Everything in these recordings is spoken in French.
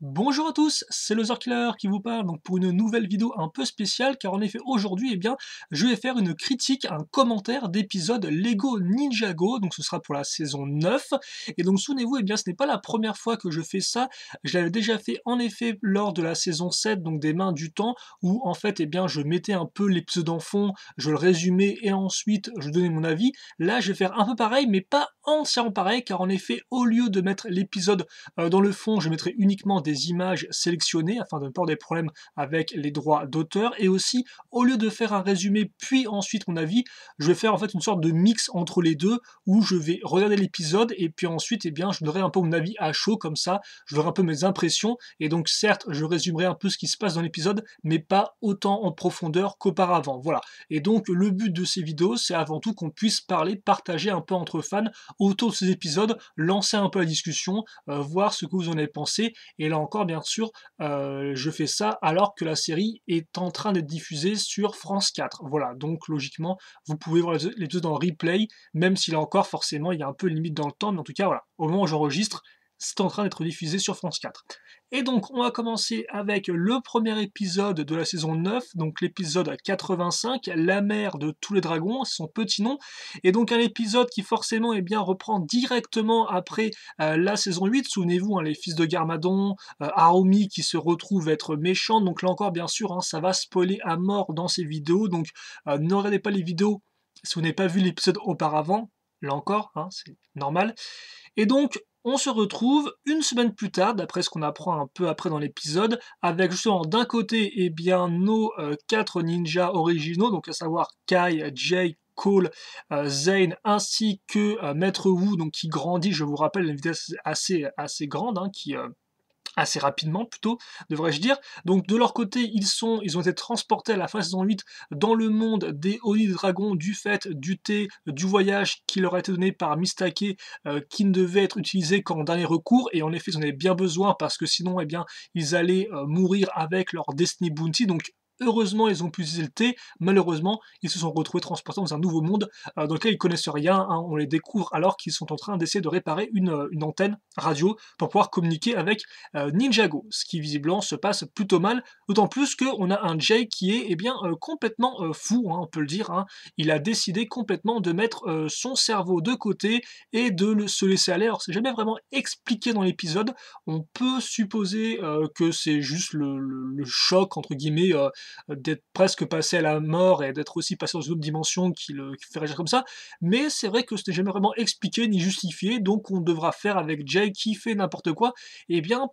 Bonjour à tous, c'est le Killer qui vous parle donc pour une nouvelle vidéo un peu spéciale car en effet aujourd'hui je vais faire une critique, un commentaire d'épisode Lego Ninjago, donc ce sera pour la saison 9 et donc souvenez-vous ce n'est pas la première fois que je fais ça, je l'avais déjà fait en effet lors de la saison 7 donc des Mains du Temps où en fait je mettais un peu l'épisode en fond, je le résumais et ensuite je donnais mon avis. Là je vais faire un peu pareil mais pas entièrement pareil car en effet au lieu de mettre l'épisode dans le fond, je mettrai uniquement des images sélectionnées afin de ne pas avoir des problèmes avec les droits d'auteur. Et aussi, au lieu de faire un résumé puis ensuite mon avis, je vais faire en fait une sorte de mix entre les deux où je vais regarder l'épisode et puis ensuite je donnerai un peu mon avis à chaud comme ça, je donnerai un peu mes impressions. Et donc certes, je résumerai un peu ce qui se passe dans l'épisode, mais pas autant en profondeur qu'auparavant. Voilà. Et donc le but de ces vidéos, c'est avant tout qu'on puisse parler, partager un peu entre fans autour de ces épisodes, lancer un peu la discussion, voir ce que vous en avez pensé. Et là encore, bien sûr, je fais ça alors que la série est en train d'être diffusée sur France 4. Voilà, donc logiquement, vous pouvez voir les deux dans replay, même si là encore, forcément, il y a un peu de limite dans le temps, mais en tout cas, voilà, au moment où j'enregistre, c'est en train d'être diffusé sur France 4. Et donc, on va commencer avec le premier épisode de la saison 9, donc l'épisode 85, La mère de tous les dragons, son petit nom, et donc un épisode qui forcément reprend directement après la saison 8, souvenez-vous, les fils de Garmadon, Harumi qui se retrouve être méchant, donc là encore, bien sûr, ça va spoiler à mort dans ces vidéos, donc ne regardez pas les vidéos si vous n'avez pas vu l'épisode auparavant, là encore, c'est normal. Et donc, on se retrouve une semaine plus tard, d'après ce qu'on apprend un peu après dans l'épisode, avec justement d'un côté nos 4 ninjas originaux, donc à savoir Kai, Jay, Cole, Zane, ainsi que Maître Wu, donc qui grandit, je vous rappelle, à une vitesse assez grande, qui assez rapidement plutôt, devrais-je dire. Donc de leur côté, ils ont été transportés à la fin de saison 8 dans le monde des Oni des Dragons du fait du thé, du voyage qui leur a été donné par Mistake, qui ne devait être utilisé qu'en dernier recours, et en effet ils en avaient bien besoin parce que sinon ils allaient mourir avec leur Destiny Bounty, donc heureusement ils ont pu utiliser le thé, malheureusement ils se sont retrouvés transportés dans un nouveau monde dans lequel ils connaissent rien, on les découvre alors qu'ils sont en train d'essayer de réparer une antenne radio pour pouvoir communiquer avec Ninjago, ce qui visiblement se passe plutôt mal, d'autant plus qu'on a un Jay qui est complètement fou, on peut le dire, il a décidé complètement de mettre son cerveau de côté et de se laisser aller. Alors c'est jamais vraiment expliqué dans l'épisode, on peut supposer que c'est juste le choc entre guillemets d'être presque passé à la mort et d'être aussi passé dans une autre dimension qui fait réagir comme ça, mais c'est vrai que c'était jamais vraiment expliqué ni justifié, donc on devra faire avec Jay qui fait n'importe quoi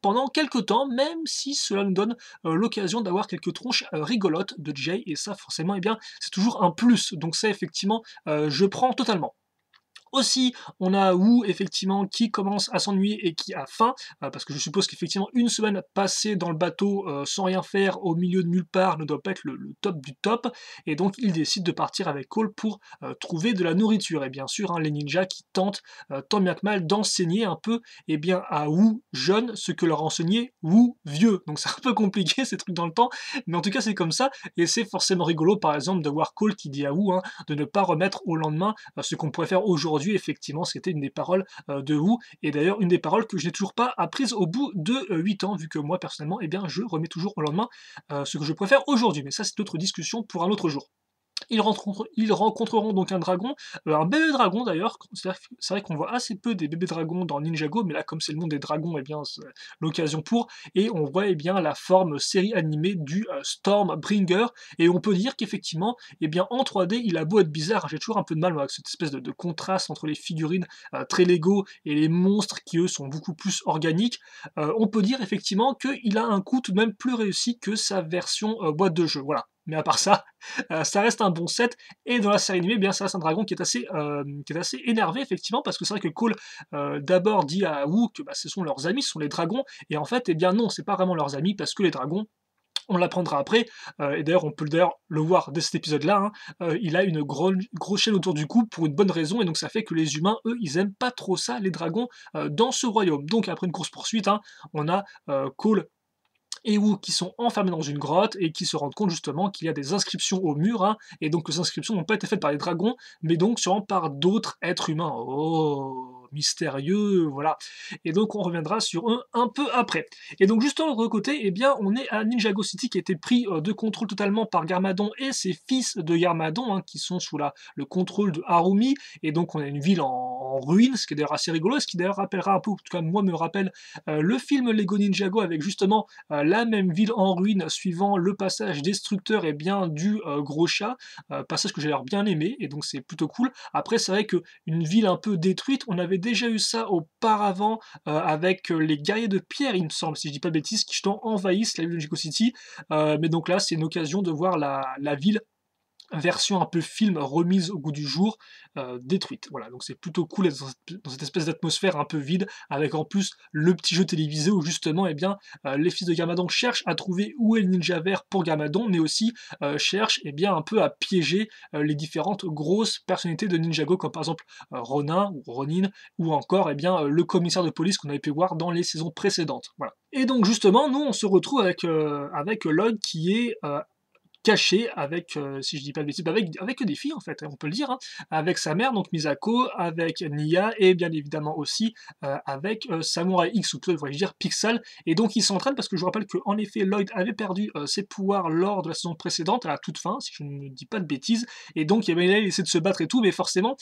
pendant quelques temps, même si cela nous donne l'occasion d'avoir quelques tronches rigolotes de Jay, et ça forcément c'est toujours un plus, donc ça effectivement je prends totalement. Aussi, on a Wu, effectivement, qui commence à s'ennuyer et qui a faim, parce que je suppose qu'effectivement, une semaine passée dans le bateau sans rien faire au milieu de nulle part ne doit pas être le top du top, et donc il décide de partir avec Cole pour trouver de la nourriture. Et bien sûr, les ninjas qui tentent tant bien que mal d'enseigner un peu à Wu jeune ce que leur a enseigné Wu vieux. Donc c'est un peu compliqué ces trucs dans le temps, mais en tout cas c'est comme ça, et c'est forcément rigolo par exemple de voir Cole qui dit à Wu de ne pas remettre au lendemain ce qu'on pourrait faire aujourd'hui. Effectivement, c'était une des paroles de Wu, et d'ailleurs une des paroles que je n'ai toujours pas apprises au bout de 8 ans, vu que moi personnellement, je remets toujours au lendemain ce que je préfère aujourd'hui, mais ça c'est autre discussion pour un autre jour. Ils rencontreront donc un dragon, un bébé dragon d'ailleurs. C'est vrai qu'on voit assez peu des bébés dragons dans Ninjago, mais là comme c'est le monde des dragons, c'est l'occasion pour, et on voit la forme série animée du Stormbringer, et on peut dire qu'effectivement, en 3D, il a beau être bizarre, j'ai toujours un peu de mal avec cette espèce de contraste entre les figurines très Lego et les monstres qui eux sont beaucoup plus organiques. On peut dire effectivement qu'il a un coup tout de même plus réussi que sa version boîte de jeu, voilà. Mais à part ça, ça reste un bon set, et dans la série animée, ça reste un dragon qui est assez énervé, effectivement, parce que c'est vrai que Cole, d'abord dit à Wu que ce sont leurs amis, ce sont les dragons, et en fait, non, c'est pas vraiment leurs amis, parce que les dragons, on l'apprendra après, et d'ailleurs, on peut le voir dès cet épisode-là, il a une grosse chaîne autour du cou pour une bonne raison, et donc ça fait que les humains, eux, ils aiment pas trop ça, les dragons, dans ce royaume. Donc après une course-poursuite, on a Cole et Wu qui sont enfermés dans une grotte et qui se rendent compte justement qu'il y a des inscriptions au mur, et donc que ces inscriptions n'ont pas été faites par les dragons, mais donc sûrement par d'autres êtres humains. Oh, mystérieux, voilà. Et donc on reviendra sur eux un peu après. Et donc juste de l'autre côté, eh bien on est à Ninjago City qui a été pris de contrôle totalement par Garmadon et ses fils de Garmadon, hein, qui sont sous le contrôle de Harumi, et donc on a une ville en ruine, ce qui est d'ailleurs assez rigolo, ce qui d'ailleurs rappellera un peu, en tout cas moi me rappelle, le film Lego Ninjago avec justement la même ville en ruine suivant le passage destructeur et bien du gros chat, passage que j'ai l'air bien aimé, et donc c'est plutôt cool. Après c'est vrai que une ville un peu détruite, on avait déjà eu ça auparavant avec les guerriers de pierre, il me semble, si je dis pas de bêtises, qui justement envahissent la ville de Ninjago City, mais donc là c'est une occasion de voir la ville version un peu film remise au goût du jour, détruite. Voilà, donc c'est plutôt cool d'être dans cette espèce d'atmosphère un peu vide, avec en plus le petit jeu télévisé où justement, eh bien, les fils de Garmadon cherchent à trouver où est le ninja vert pour Garmadon, mais aussi cherchent, eh bien, un peu à piéger les différentes grosses personnalités de Ninjago, comme par exemple Ronin ou Ronin, ou encore, eh bien, le commissaire de police qu'on avait pu voir dans les saisons précédentes. Voilà. Et donc justement, nous, on se retrouve avec Lloyd qui est caché avec, si je dis pas de bêtises, avec des filles en fait, on peut le dire, hein, avec sa mère, donc Misako, avec Nia, et bien évidemment aussi avec Samurai X, ou plutôt devrais-je dire Pixel, et donc il s'entraîne parce que je vous rappelle qu'en effet Lloyd avait perdu ses pouvoirs lors de la saison précédente, à la toute fin, si je ne dis pas de bêtises, et donc il avait essayé de se battre et tout, mais forcément,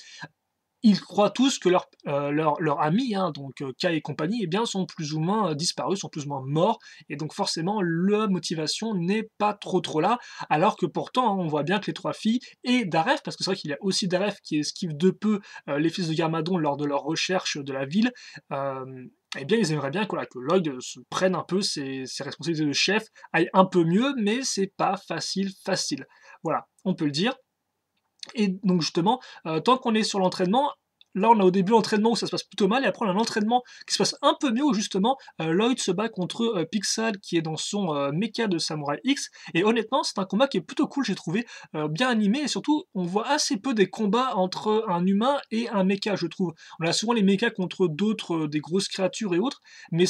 ils croient tous que leurs amis, hein, donc Kai et compagnie, eh bien, sont plus ou moins disparus, sont plus ou moins morts, et donc forcément, la motivation n'est pas trop là, alors que pourtant, hein, on voit bien que les trois filles, et Daref, parce que c'est vrai qu'il y a aussi Daref qui esquive de peu les fils de Garmadon lors de leur recherche de la ville, eh bien, ils aimeraient bien que, voilà, que Lloyd se prenne un peu ses responsabilités de chef, aille un peu mieux, mais c'est pas facile. Voilà, on peut le dire. Et donc justement, tant qu'on est sur l'entraînement, là on a au début l'entraînement où ça se passe plutôt mal, et après on a l'entraînement qui se passe un peu mieux où justement Lloyd se bat contre Pixel qui est dans son mecha de Samurai X, et honnêtement c'est un combat qui est plutôt cool, j'ai trouvé, bien animé, et surtout on voit assez peu des combats entre un humain et un mecha, je trouve. On a souvent les mechas contre d'autres, des grosses créatures et autres,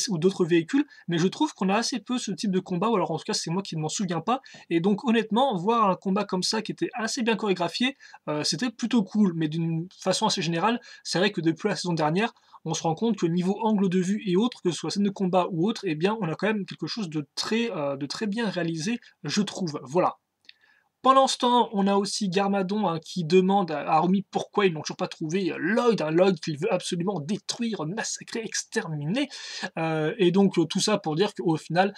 ou d'autres véhicules, mais je trouve qu'on a assez peu ce type de combat, ou alors en tout cas c'est moi qui ne m'en souviens pas, et donc honnêtement voir un combat comme ça qui était assez bien chorégraphié, c'était plutôt cool, mais d'une façon assez générale, c'est vrai que depuis la saison dernière, on se rend compte que niveau angle de vue et autres, que ce soit scène de combat ou autre, eh bien, on a quand même quelque chose de très bien réalisé, je trouve. Voilà. Pendant ce temps, on a aussi Garmadon, hein, qui demande à Harumi pourquoi ils n'ont toujours pas trouvé Lloyd, un Lloyd qu'il veut absolument détruire, massacrer, exterminer. Et donc tout ça pour dire qu'au final,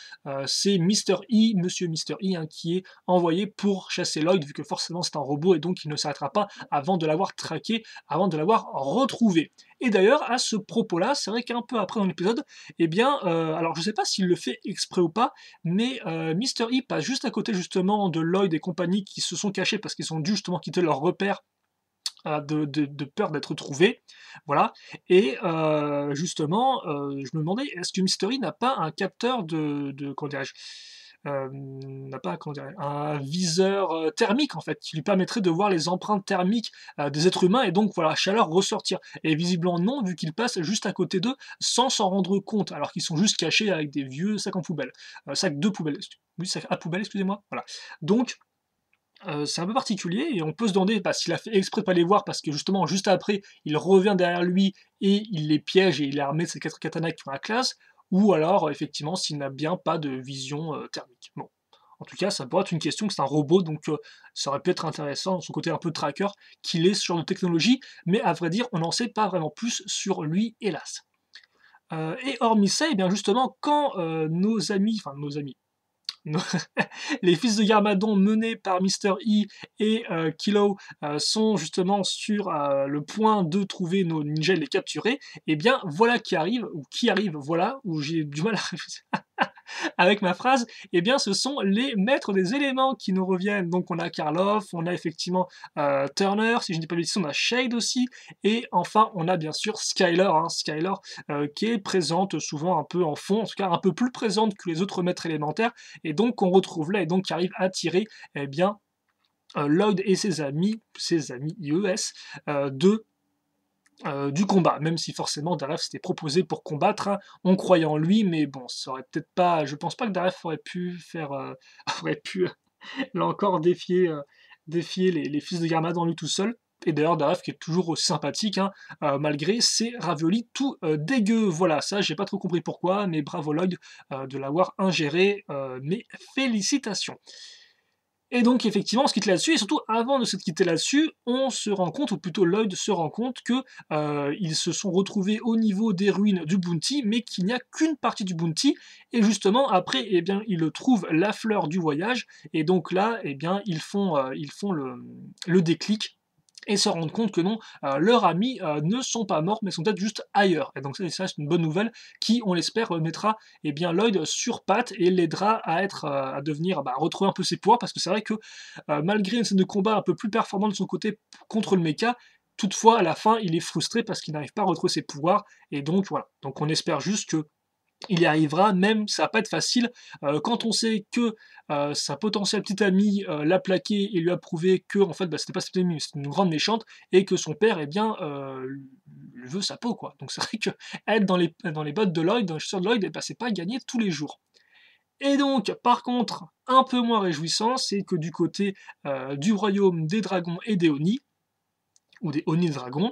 c'est Mr. E, Monsieur Mr. E, hein, qui est envoyé pour chasser Lloyd, vu que forcément c'est un robot et donc il ne s'arrêtera pas avant de l'avoir traqué, avant de l'avoir retrouvé. Et d'ailleurs, à ce propos-là, c'est vrai qu'un peu après dans l'épisode, eh bien, alors je sais pas s'il le fait exprès ou pas, mais Mr. E passe juste à côté justement de Lloyd et compagnie qui se sont cachés parce qu'ils ont dû justement quitter leur repère de peur d'être trouvés, voilà. Et justement, je me demandais, est-ce que Mr. E n'a pas un capteur comment dirais-je, n'a pas comment dirais un viseur thermique en fait, qui lui permettrait de voir les empreintes thermiques des êtres humains et donc voilà, la chaleur ressortir. Et visiblement non, vu qu'il passe juste à côté d'eux sans s'en rendre compte, alors qu'ils sont juste cachés avec des vieux sacs en poubelle, sacs de poubelle, oui, sacs à poubelle, excusez-moi, voilà. Donc c'est un peu particulier et on peut se demander s'il a fait exprès de pas les voir parce que justement juste après, il revient derrière lui et il les piège et il est armé de ses 4 katanas qui ont la classe, ou alors effectivement s'il n'a bien pas de vision thermique. Bon, en tout cas, ça pourrait être une question, que c'est un robot, donc ça aurait pu être intéressant, son côté un peu tracker, qu'il ait ce genre de technologie, mais à vrai dire, on n'en sait pas vraiment plus sur lui, hélas. Et hormis ça, et bien justement, quand nos amis, nos- les fils de Garmadon menés par Mr. E et Kilo sont justement sur le point de trouver nos ninjas et les capturer, et bien voilà qui arrive, voilà, où j'ai du mal à réfléchir avec ma phrase, eh bien ce sont les maîtres des éléments qui nous reviennent. Donc on a Karloff, on a effectivement Turner, si je ne dis pas de bêtises, on a Shade aussi, et enfin on a bien sûr Skyler, hein, Skyler qui est présente souvent un peu en fond, en tout cas un peu plus présente que les autres maîtres élémentaires, et donc on retrouve là, et donc qui arrive à tirer, eh bien, Lloyd et ses amis IES, du combat, même si forcément Daref s'était proposé pour combattre, hein, on croyait en lui, mais bon, ça aurait peut-être pas, je pense pas que Daref aurait pu faire, aurait pu, là encore, défier les fils de Garmadon lui tout seul. Et d'ailleurs, Daref qui est toujours aussi sympathique, hein, malgré ses raviolis tout dégueux. Voilà, ça j'ai pas trop compris pourquoi, mais bravo Lloyd de l'avoir ingéré, mes félicitations. Et donc effectivement, on se quitte là-dessus, et surtout avant de se quitter là-dessus, on se rend compte, ou plutôt Lloyd se rend compte que ils se sont retrouvés au niveau des ruines du Bounty, mais qu'il n'y a qu'une partie du Bounty, et justement après, eh bien, ils trouvent la fleur du voyage, et donc là, eh bien, ils font le déclic, et se rendent compte que non, leurs amis ne sont pas morts, mais sont peut-être juste ailleurs. Et donc ça c'est une bonne nouvelle qui, on l'espère, mettra eh bien, Lloyd sur pattes et l'aidera à être, à devenir, bah, à retrouver un peu ses pouvoirs, parce que c'est vrai que malgré une scène de combat un peu plus performante de son côté contre le mecha, toutefois à la fin il est frustré parce qu'il n'arrive pas à retrouver ses pouvoirs, et donc voilà. Donc on espère juste que il y arrivera, même ça va pas être facile, quand on sait que, sa potentielle petite amie, l'a plaqué et lui a prouvé que en fait, bah, c'était pas sa petite amie, mais c'était une grande méchante, et que son père, eh bien, lui veut sa peau, quoi. Donc c'est vrai que être dans les bottes de Lloyd, dans les chaussures de Lloyd, eh bah, c'est pas gagné tous les jours. Et donc, par contre, un peu moins réjouissant, c'est que du côté, du royaume des dragons et des Oni, ou des Oni dragons,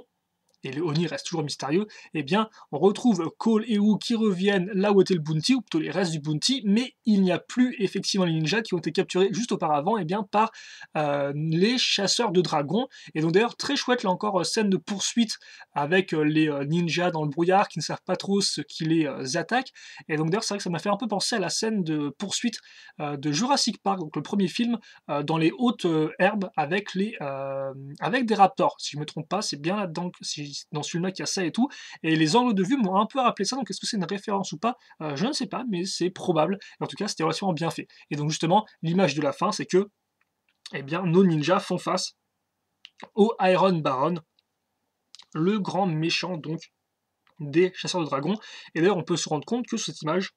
et le Oni reste toujours mystérieux, eh bien, on retrouve Cole et Wu qui reviennent là où était le Bounty, ou plutôt les restes du Bounty, mais il n'y a plus effectivement les ninjas qui ont été capturés juste auparavant, eh bien, par les chasseurs de dragons. Et donc d'ailleurs, très chouette, là encore, scène de poursuite avec les ninjas dans le brouillard qui ne savent pas trop ce qui les attaque. Et donc d'ailleurs, c'est vrai que ça m'a fait un peu penser à la scène de poursuite de Jurassic Park, donc le premier film, dans les hautes herbes avec des raptors. Si je ne me trompe pas, c'est bien là-dedans, dans ce film-là qu'il y a ça et tout. Et les angles de vue m'ont un peu rappelé ça, donc est-ce que c'est une référence ou pas? Je ne sais pas, mais c'est probable. En tout cas, c'était relativement bien fait. Et donc justement, l'image de la fin, c'est que, eh bien, nos ninjas font face au Iron Baron, le grand méchant donc des chasseurs de dragons. Et d'ailleurs, on peut se rendre compte que sur cette image,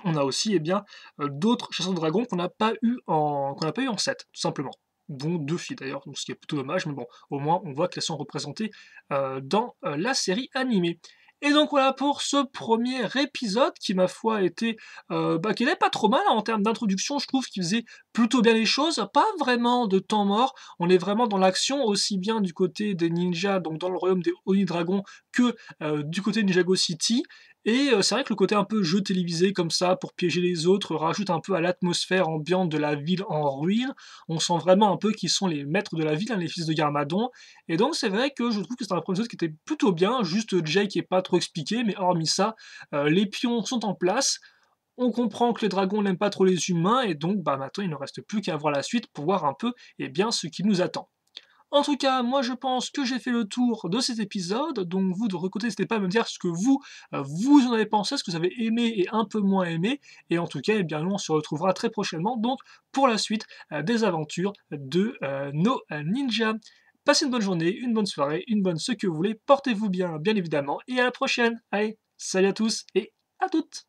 on a aussi, eh bien, d'autres chasseurs de dragons qu'on n'a pas eu en 7, tout simplement. Dont 2 filles d'ailleurs, donc ce qui est plutôt dommage, mais bon, au moins on voit qu'elles sont représentées dans la série animée. Et donc voilà pour ce premier épisode qui, ma foi, a été, bah, qui n'était pas trop mal, hein, en termes d'introduction. Je trouve qu'il faisait plutôt bien les choses, pas vraiment de temps mort. On est vraiment dans l'action, aussi bien du côté des ninjas, donc dans le royaume des Oni Dragons, que du côté de Ninjago City. Et c'est vrai que le côté un peu jeu télévisé comme ça, pour piéger les autres, rajoute un peu à l'atmosphère ambiante de la ville en ruine. On sent vraiment un peu qu'ils sont les maîtres de la ville, hein, les fils de Garmadon. Et donc c'est vrai que je trouve que c'est un premier épisode qui était plutôt bien, juste Jay qui est pas trop expliqué, mais hormis ça, les pions sont en place. On comprend que les dragons n'aiment pas trop les humains, et donc bah maintenant il ne reste plus qu'à voir la suite pour voir un peu, eh bien, ce qui nous attend. En tout cas, moi je pense que j'ai fait le tour de cet épisode, donc vous de votre côté, n'hésitez pas à me dire ce que vous en avez pensé, ce que vous avez aimé et un peu moins aimé, et en tout cas, eh bien, nous on se retrouvera très prochainement, donc pour la suite des aventures de nos ninjas. Passez une bonne journée, une bonne soirée, une bonne ce que vous voulez, portez-vous bien, bien évidemment, et à la prochaine. Allez, salut à tous et à toutes.